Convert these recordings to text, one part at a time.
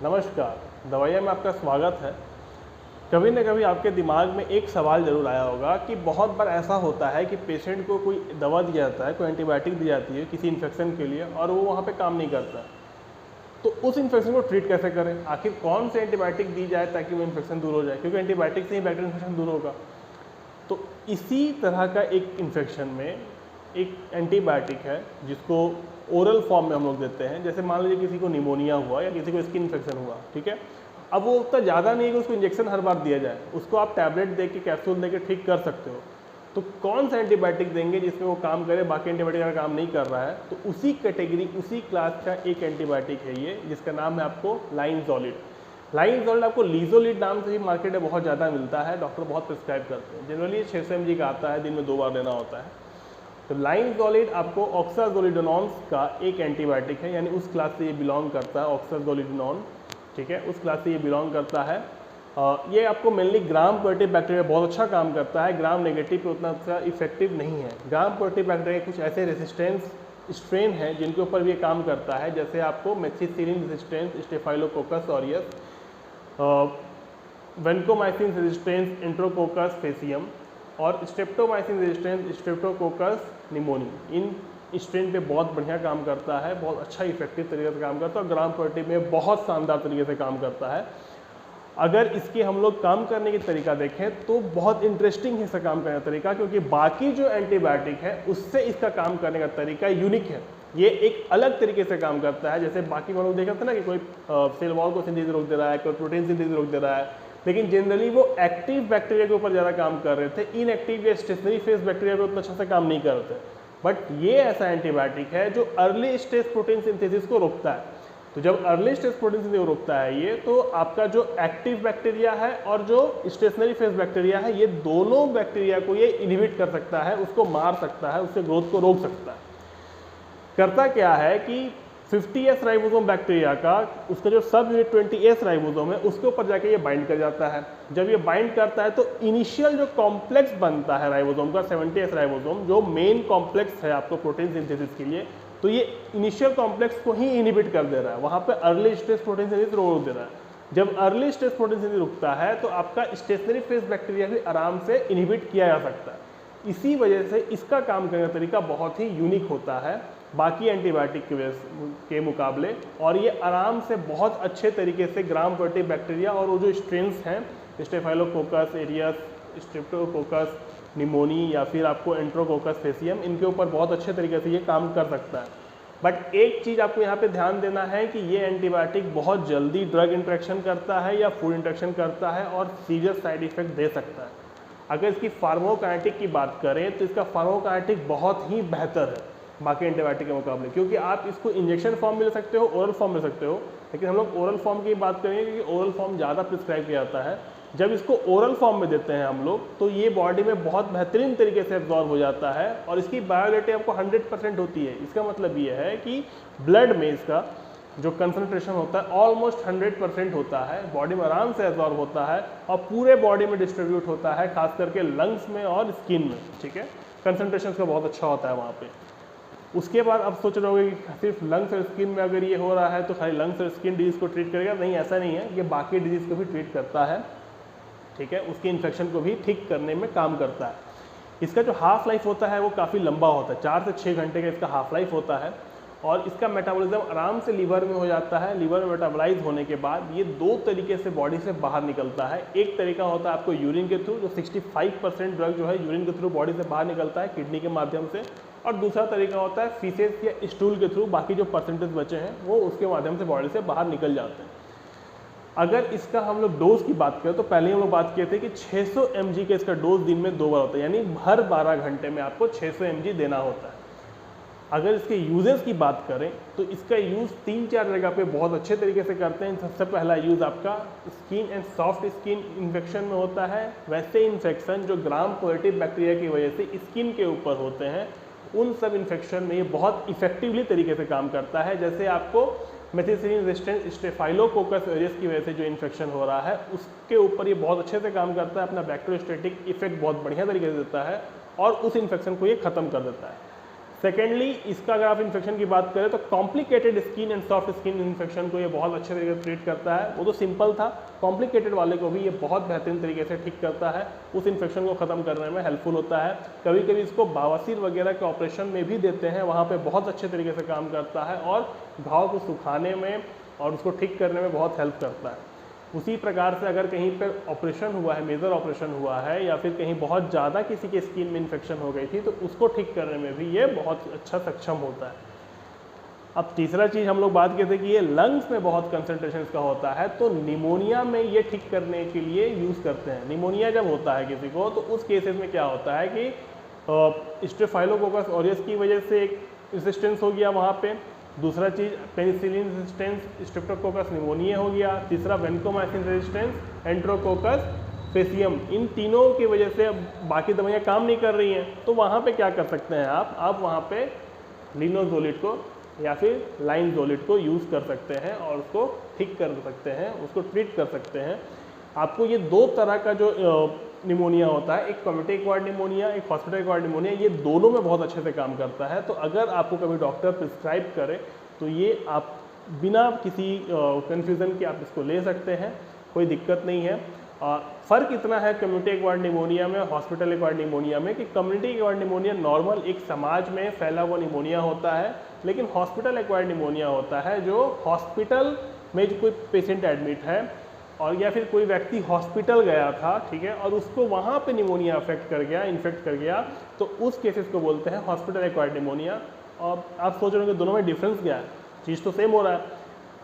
नमस्कार। दवाइयाँ में आपका स्वागत है। कभी न कभी आपके दिमाग में एक सवाल ज़रूर आया होगा कि बहुत बार ऐसा होता है कि पेशेंट को कोई दवा दिया जाता है, कोई एंटीबायोटिक दी जाती है किसी इन्फेक्शन के लिए और वो वहाँ पे काम नहीं करता। तो उस इन्फेक्शन को ट्रीट कैसे करें? आखिर कौन सी एंटीबायोटिक दी जाए ताकि वो इन्फेक्शन दूर हो जाए? क्योंकि एंटीबायोटिक से ही बैक्टीरियल इन्फेक्शन दूर होगा। तो इसी तरह का एक इन्फेक्शन में एक एंटीबायोटिक है जिसको ओरल फॉर्म में हम लोग देते हैं। जैसे मान लीजिए किसी को निमोनिया हुआ या किसी को स्किन इन्फेक्शन हुआ, ठीक है। अब वो उतना ज़्यादा नहीं है कि उसको इंजेक्शन हर बार दिया जाए, उसको आप टैबलेट दे के कैप्सूल दे के ठीक कर सकते हो। तो कौन सा एंटीबायोटिक देंगे जिसमें वो काम करे, बाकी एंटीबायोटिक अगर काम नहीं कर रहा है तो उसी कैटेगरी उसी क्लास का एक एंटीबायोटिक है ये, जिसका नाम है आपको लाइनज़ोलिड। लाइनज़ोलिड आपको लीज़ोलिड नाम से ही मार्केट में बहुत ज़्यादा मिलता है, डॉक्टर बहुत प्रिस्क्राइब करते हैं। जनरली 600 mg का आता है, दिन में 2 बार लेना होता है। तो लाइनज़ोलिड आपको ऑक्साज़ोलिडोनॉन का एक एंटीबायोटिक है, यानी उस क्लास से ये बिलोंग करता है, ऑक्साज़ोलिडोनॉन, ठीक है, उस क्लास से ये बिलोंग करता है। ये आपको मेनली ग्राम पॉजिटिव बैक्टीरिया बहुत अच्छा काम करता है, ग्राम नेगेटिव पे उतना अच्छा इफेक्टिव नहीं है। ग्राम पॉजिटिव बैक्टीरिया कुछ ऐसे रेसिस्टेंस स्ट्रेन हैं जिनके ऊपर भी ये काम करता है, जैसे आपको methicillin resistance staphylococcus aureus, vancomycin resistance enterococcus faecium और स्ट्रेप्टोमाइसिन रेजिस्टेंस स्ट्रेप्टोकोकस निमोनी। इन स्ट्रेन पे बहुत बढ़िया काम करता है, बहुत अच्छा इफेक्टिव तरीके से काम करता है और ग्राम पॉजिटिव में बहुत शानदार तरीके से काम करता है। अगर इसके हम लोग काम करने की तरीका देखें तो बहुत इंटरेस्टिंग है इसका काम करने का तरीका, क्योंकि बाकी जो एंटीबायोटिक है उससे इसका काम करने का तरीका यूनिक है। ये एक अलग तरीके से काम करता है। जैसे बाकी हम लोग देख रहे थे ना कि कोई सेल वॉल को सिंथेसिस रोक दे रहा है, कोई प्रोटीन सिंथेसिस रोक दे रहा है, लेकिन जनरली वो एक्टिव बैक्टीरिया के ऊपर ज़्यादा काम कर रहे थे, इनएक्टिव या स्टेशनरी फेज बैक्टीरिया पे उतना अच्छा से काम नहीं कर रहे थे। बट ये ऐसा एंटीबायोटिक है जो अर्ली स्टेज प्रोटीन सिंथेसिस को रोकता है। तो जब अर्ली स्टेज प्रोटीन सिंथेसिस रोकता है ये, तो आपका जो एक्टिव बैक्टीरिया है और जो स्टेशनरी फेज बैक्टीरिया है, ये दोनों बैक्टीरिया को ये इनहिबिट कर सकता है, उसको मार सकता है, उससे ग्रोथ को रोक सकता है। करता क्या है कि 50S राइबोसोम बैक्टीरिया का उसका जो सब यूनिट 20S राइबोसोम है उसके ऊपर जाके ये बाइंड कर जाता है। जब ये बाइंड करता है तो इनिशियल जो कॉम्प्लेक्स बनता है राइबोसोम का 70S राइबोसोम, जो मेन कॉम्प्लेक्स है आपको प्रोटीन सिंथेसिस के लिए, तो ये इनिशियल कॉम्प्लेक्स को ही इनहिबिट कर दे रहा है, वहाँ पे अर्ली स्टेज प्रोटीन सिंथेसिस रोक दे रहा है। जब अर्ली स्टेज प्रोटीन सिंथेसिस रुकता है तो आपका स्टेशनरी फेज बैक्टीरिया भी आराम से इनहिबिट किया जा सकता है। इसी वजह से इसका काम करने का तरीका बहुत ही यूनिक होता है बाकी एंटीबायोटिक के मुकाबले, और ये आराम से बहुत अच्छे तरीके से ग्राम पॉजिटिव बैक्टीरिया और वो जो स्ट्रेन्स हैं स्टेफाइलोकोकस एरियस, स्ट्रेप्टोकोकस निमोनी या फिर आपको एंट्रोकोकस फेसियम, इनके ऊपर बहुत अच्छे तरीके से ये काम कर सकता है। बट एक चीज़ आपको यहाँ पे ध्यान देना है कि ये एंटीबायोटिक बहुत जल्दी ड्रग इंट्रैक्शन करता है या फूड इंट्रैक्शन करता है और सीरियस साइड इफेक्ट दे सकता है। अगर इसकी फार्माकोकाइनेटिक की बात करें तो इसका फार्माकोकाइनेटिक बहुत ही बेहतर है बाकी एंटीबायोटिक के मुकाबले, क्योंकि आप इसको इंजेक्शन फॉर्म में ले सकते हो, ओरल फॉर्म में ले सकते हो, लेकिन हम लोग ओरल फॉर्म की बात करेंगे क्योंकि ओरल फॉर्म ज़्यादा प्रिस्क्राइब किया जाता है। जब इसको ओरल फॉर्म में देते हैं हम लोग तो ये बॉडी में बहुत बेहतरीन तरीके से एब्जॉर्ब हो जाता है और इसकी बायोलिटी आपको 100% होती है। इसका मतलब ये है कि ब्लड में इसका जो कंसंट्रेशन होता है ऑलमोस्ट 100% होता है, बॉडी में आराम से एब्जॉर्ब होता है और पूरे बॉडी में डिस्ट्रीब्यूट होता है, खास करके लंग्स में और स्किन में, ठीक है। कंसंट्रेशन इसका बहुत अच्छा होता है वहाँ पे। उसके बाद अब सोच रहे होगे कि सिर्फ लंग्स और स्किन में अगर ये हो रहा है तो खाली लंग्स और स्किन डिजीज़ को ट्रीट करेगा, नहीं, ऐसा नहीं है। ये बाकी डिजीज़ को भी ट्रीट करता है, ठीक है, उसकी इन्फेक्शन को भी ठीक करने में काम करता है। इसका जो हाफ लाइफ होता है वो काफ़ी लंबा होता है, 4 से 6 घंटे का इसका हाफ लाइफ होता है और इसका मेटाबॉलिज्म आराम से लीवर में हो जाता है। लीवर में मेटाबॉलाइज होने के बाद ये 2 तरीके से बॉडी से बाहर निकलता है। एक तरीका होता है आपको यूरिन के थ्रू, जो 65% ड्रग जो है यूरिन के थ्रू बॉडी से बाहर निकलता है किडनी के माध्यम से, और दूसरा तरीका होता है फीसेस या स्टूल के थ्रू, बाकी जो परसेंटेज बचे हैं वो उसके माध्यम से बॉडी से बाहर निकल जाते हैं। अगर इसका हम लोग डोज की बात करें तो पहले हम लोग बात किए थे कि 600 mg का इसका डोज दिन में 2 बार होता है, यानी हर 12 घंटे में आपको 600 mg देना होता है। अगर इसके यूजेस की बात करें तो इसका यूज़ 3-4 जगह पे बहुत अच्छे तरीके से करते हैं। सबसे पहला यूज़ आपका skin and soft skin infection में होता है। वैसे इन्फेक्शन जो ग्राम पॉजिटिव बैक्टीरिया की वजह से स्किन के ऊपर होते हैं, उन सब इन्फेक्शन में ये बहुत इफेक्टिवली तरीके से काम करता है। जैसे आपको मेथिसिलिन रेजिस्टेंट स्टेफाइलोकोकस एरियस की वजह से जो इन्फेक्शन हो रहा है उसके ऊपर ये बहुत अच्छे से काम करता है, अपना बैक्टीरियोस्टैटिक इफेक्ट बहुत बढ़िया तरीके से देता है और उस इन्फेक्शन को ये ख़त्म कर देता है। सेकेंडली इसका अगर आप इन्फेक्शन की बात करें तो complicated skin and soft skin infection को ये बहुत अच्छे तरीके से ट्रीट करता है। वो तो सिंपल था, कॉम्प्लिकेटेड वाले को भी ये बहुत बेहतरीन तरीके से ठीक करता है, उस इन्फेक्शन को ख़त्म करने में हेल्पफुल होता है। कभी कभी इसको बवासीर वगैरह के ऑपरेशन में भी देते हैं, वहाँ पर बहुत अच्छे तरीके से काम करता है और घाव को सुखाने में और उसको ठीक करने में बहुत हेल्प करता है। उसी प्रकार से अगर कहीं पर ऑपरेशन हुआ है, मेजर ऑपरेशन हुआ है, या फिर कहीं बहुत ज़्यादा किसी के स्किन में इन्फेक्शन हो गई थी, तो उसको ठीक करने में भी ये बहुत अच्छा सक्षम होता है। अब तीसरा चीज़ हम लोग बात करते हैं कि ये लंग्स में बहुत कंसंट्रेशन इसका होता है, तो निमोनिया में ये ठीक करने के लिए यूज़ करते हैं। निमोनिया जब होता है किसी को, तो उस केसेस में क्या होता है कि स्टेफाइलोकोकस ऑरियस की वजह से एक रेजिस्टेंस हो गया वहाँ पे, दूसरा चीज़ पेनिसिलिन रेजिस्टेंस स्ट्रेप्टोकोकस निमोनिया हो गया, तीसरा वेनकोमाइसिन रेजिस्टेंस एंट्रोकोकस फेसियम, इन तीनों की वजह से अब बाकी दवाइयाँ काम नहीं कर रही हैं। तो वहाँ पे क्या कर सकते हैं आप वहाँ पे लिनोजोलिड को या फिर लाइनजोलिड को यूज़ कर सकते हैं और उसको ठीक कर सकते हैं, उसको ट्रीट कर सकते हैं। आपको ये दो तरह का जो निमोनिया होता है, एक कम्युनिटी एक्वायर्ड निमोनिया, एक हॉस्पिटल एक्वायर्ड निमोनिया, ये दोनों में बहुत अच्छे से काम करता है। तो अगर आपको कभी डॉक्टर प्रिस्क्राइब करे तो ये आप बिना किसी कन्फ्यूज़न के आप इसको ले सकते हैं, कोई दिक्कत नहीं है। फ़र्क इतना है कम्युनिटी एक्वायर्ड निमोनिया में हॉस्पिटल एक्वायर्ड निमोनिया में कि कम्युनिटी एक्वायर्ड निमोनिया नॉर्मल एक समाज में फैला हुआ निमोनिया होता है, लेकिन हॉस्पिटल एक्वायर्ड निमोनिया होता है जो हॉस्पिटल में जो कोई पेशेंट एडमिट है और या फिर कोई व्यक्ति हॉस्पिटल गया था, ठीक है, और उसको वहाँ पे निमोनिया इन्फेक्ट कर गया, तो उस केसेस को बोलते हैं हॉस्पिटल एक्वायर्ड निमोनिया। और आप सोच रहे हो कि दोनों में डिफरेंस क्या है? चीज़ तो सेम हो रहा है।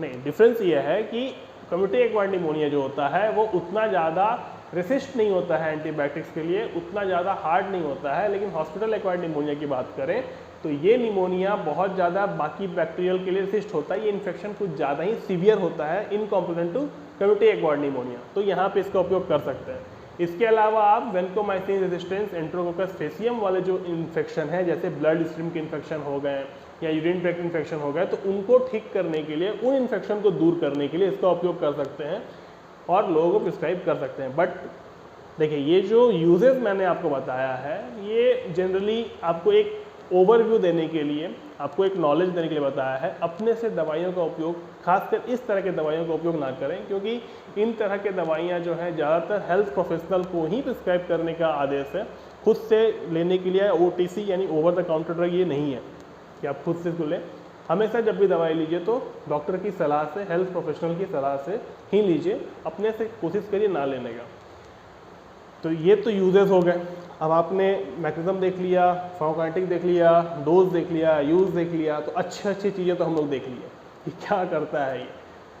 नहीं, डिफरेंस ये है कि कम्युनिटी एक्वायर्ड निमोनिया जो होता है वो उतना ज़्यादा रेसिस्ट नहीं होता है एंटीबायोटिक्स के लिए, उतना ज़्यादा हार्ड नहीं होता है। लेकिन हॉस्पिटल एक्वायर्ड निमोनिया की बात करें तो ये निमोनिया बहुत ज़्यादा बाकी बैक्टीरियल के लिए रेसिस्ट होता है, ये इन्फेक्शन कुछ ज़्यादा ही सीवियर होता है in comparative to community acquired pneumonia. तो यहाँ पे इसका उपयोग कर सकते हैं। इसके अलावा आप वेनकोमाइसिन रेजिस्टेंस एंट्रोकोकस फेसियम वाले जो इन्फेक्शन है, जैसे ब्लड स्ट्रीम के इन्फेक्शन हो गए या यूरिन ट्रैक्ट इन्फेक्शन हो गए, तो उनको ठीक करने के लिए, उन इन्फेक्शन को दूर करने के लिए इसका उपयोग कर सकते हैं और लोगों को प्रिस्क्राइब कर सकते हैं। बट देखिए, ये जो यूजेस मैंने आपको बताया है, ये जनरली आपको एक ओवरव्यू देने के लिए, आपको एक नॉलेज देने के लिए बताया है। अपने से दवाइयों का उपयोग, खासकर इस तरह के दवाइयों का उपयोग ना करें, क्योंकि इन तरह के दवाइयाँ जो हैं ज़्यादातर हेल्थ प्रोफेशनल को ही प्रिस्क्राइब करने का आदेश है। खुद से लेने के लिए OTC यानी ओवर द काउंटर ड्रग ये नहीं है कि आप खुद से इसको लें। हमेशा जब भी दवाई लीजिए तो डॉक्टर की सलाह से, हेल्थ प्रोफेशनल की सलाह से ही लीजिए, अपने से कोशिश करिए ना लेने का। तो ये तो यूजेस हो गए। अब आपने मैकेनिज्म देख लिया, फार्माकोकाइनेटिक देख लिया, डोज देख लिया, यूज़ देख लिया, तो अच्छी चीज़ें तो हम लोग देख लिए कि क्या करता है ये।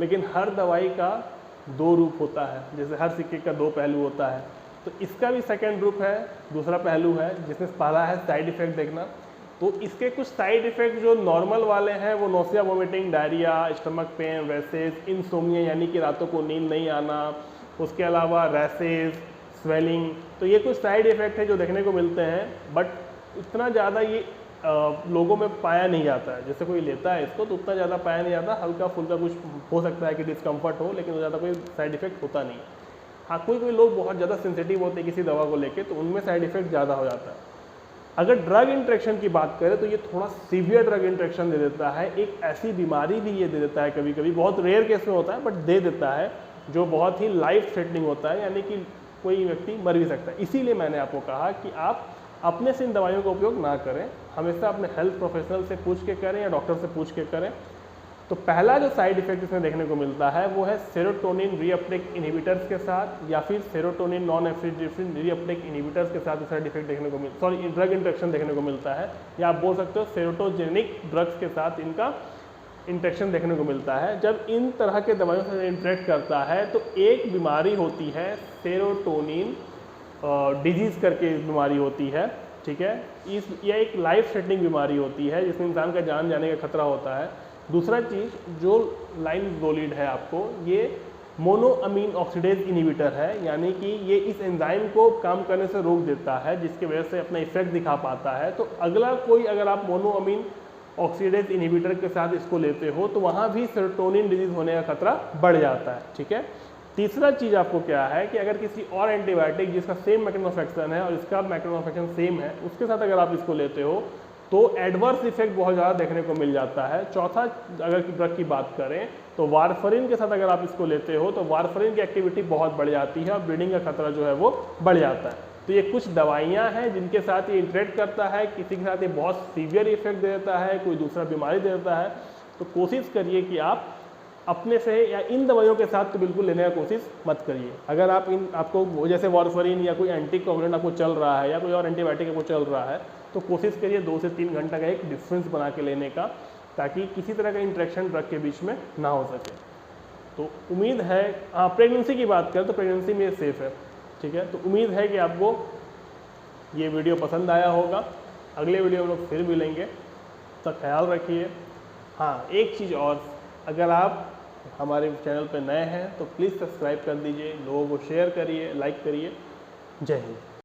लेकिन हर दवाई का दो रूप होता है, जैसे हर सिक्के का दो पहलू होता है। तो इसका भी सेकंड रूप है, दूसरा पहलू है, जिसमें पहला है साइड इफ़ेक्ट देखना। तो इसके कुछ साइड इफ़ेक्ट जो नॉर्मल वाले हैं वो nausea, vomiting, diarrhoea, stomach pain, rashes, insomnia यानी कि रातों को नींद नहीं आना, उसके अलावा रैसेज, स्वेलिंग, तो ये कुछ साइड इफ़ेक्ट है जो देखने को मिलते हैं। बट इतना ज़्यादा ये लोगों में पाया नहीं जाता है। जैसे कोई लेता है इसको तो उतना ज़्यादा पाया नहीं जाता, हल्का फुल्का कुछ हो सकता है कि डिस्कम्फर्ट हो, लेकिन ज़्यादा कोई साइड इफ़ेक्ट होता नहीं है। हाँ, कोई लोग बहुत ज़्यादा सेंसिटिव होते हैं किसी दवा को लेके, तो उनमें साइड इफ़ेक्ट ज़्यादा हो जाता है। अगर ड्रग इंट्रैक्शन की बात करें तो ये थोड़ा सीवियर ड्रग इंट्रैक्शन दे देता है। एक ऐसी बीमारी भी ये दे देता है, कभी कभी बहुत रेयर केस में होता है, बट दे देता है, जो बहुत ही लाइफ थ्रेटनिंग होता है, यानी कि कोई व्यक्ति मर भी सकता है। इसीलिए मैंने आपको कहा कि आप अपने से इन दवाइयों का उपयोग ना करें, हमेशा अपने हेल्थ प्रोफेशनल से पूछ के करें या डॉक्टर से पूछ के करें। तो पहला जो साइड इफेक्ट इसमें देखने को मिलता है वो है सेरोटोनिन रीअपटेक इनहिबिटर्स के साथ या फिर serotonin non epinephrine reuptake inhibitors के साथ साइड इफेक्ट देखने को ड्रग इंट्रैक्शन देखने को मिलता है, या आप बोल सकते हो सेरोटोजेनिक ड्रग्स के साथ इनका इंट्रैक्शन देखने को मिलता है। जब इन तरह के दवाइयों से इंट्रैक्ट करता है तो एक बीमारी होती है सेरोटोनिन डिजीज़ करके बीमारी होती है, ठीक है। यह एक लाइफ थ्रेटनिंग बीमारी होती है जिसमें इंसान का जान जाने का खतरा होता है। दूसरा चीज़ जो लाइनजोलिड है आपको, ये मोनोअमीन ऑक्सीडेज इनहिबिटर है, यानी कि ये इस एंजाइम को काम करने से रोक देता है, जिसकी वजह से अपना इफेक्ट दिखा पाता है। तो अगला कोई अगर आप मोनोअमीन ऑक्सीडेज इनहिबिटर के साथ इसको लेते हो तो वहाँ भी सेरोटोनिन डिजीज होने का खतरा बढ़ जाता है, ठीक है। तीसरा चीज़ आपको क्या है कि अगर किसी और एंटीबायोटिक जिसका सेम मैकेनिज्म ऑफ एक्शन है और इसका मैकेनिज्म ऑफ एक्शन सेम है, उसके साथ अगर आप इसको लेते हो तो एडवर्स इफेक्ट बहुत ज़्यादा देखने को मिल जाता है। चौथा, अगर ड्रग की बात करें तो वारफरिन के साथ अगर आप इसको लेते हो तो वारफरिन की एक्टिविटी बहुत बढ़ जाती है और ब्लीडिंग का खतरा जो है वो बढ़ जाता है। तो ये कुछ दवाइयाँ हैं जिनके साथ ये इंटरेक्ट करता है, किसी के साथ ये बहुत सीवियर इफेक्ट दे देता है, कोई दूसरा बीमारी दे देता है। तो कोशिश करिए कि आप अपने से या इन दवाइयों के साथ तो बिल्कुल लेने का कोशिश मत करिए। अगर आप आपको जैसे वारफरिन या कोई एंटीकोगुलेंट आपको चल रहा है या कोई और एंटीबायोटिक आपको चल रहा है तो कोशिश करिए 2 से 3 घंटा का एक डिफरेंस बना के लेने का, ताकि किसी तरह का इंटरेक्शन ड्रग के बीच में ना हो सके। तो उम्मीद है, प्रेगनेंसी की बात करें तो प्रेगनेंसी में सेफ़ है, ठीक है। तो उम्मीद है कि आपको ये वीडियो पसंद आया होगा। अगले वीडियो में लोग फिर मिलेंगे, तो ख्याल रखिए। हाँ, एक चीज़ और, अगर आप हमारे चैनल पर नए हैं तो प्लीज़ सब्सक्राइब कर दीजिए, लोगों को शेयर करिए, लाइक करिए। जय हिंद।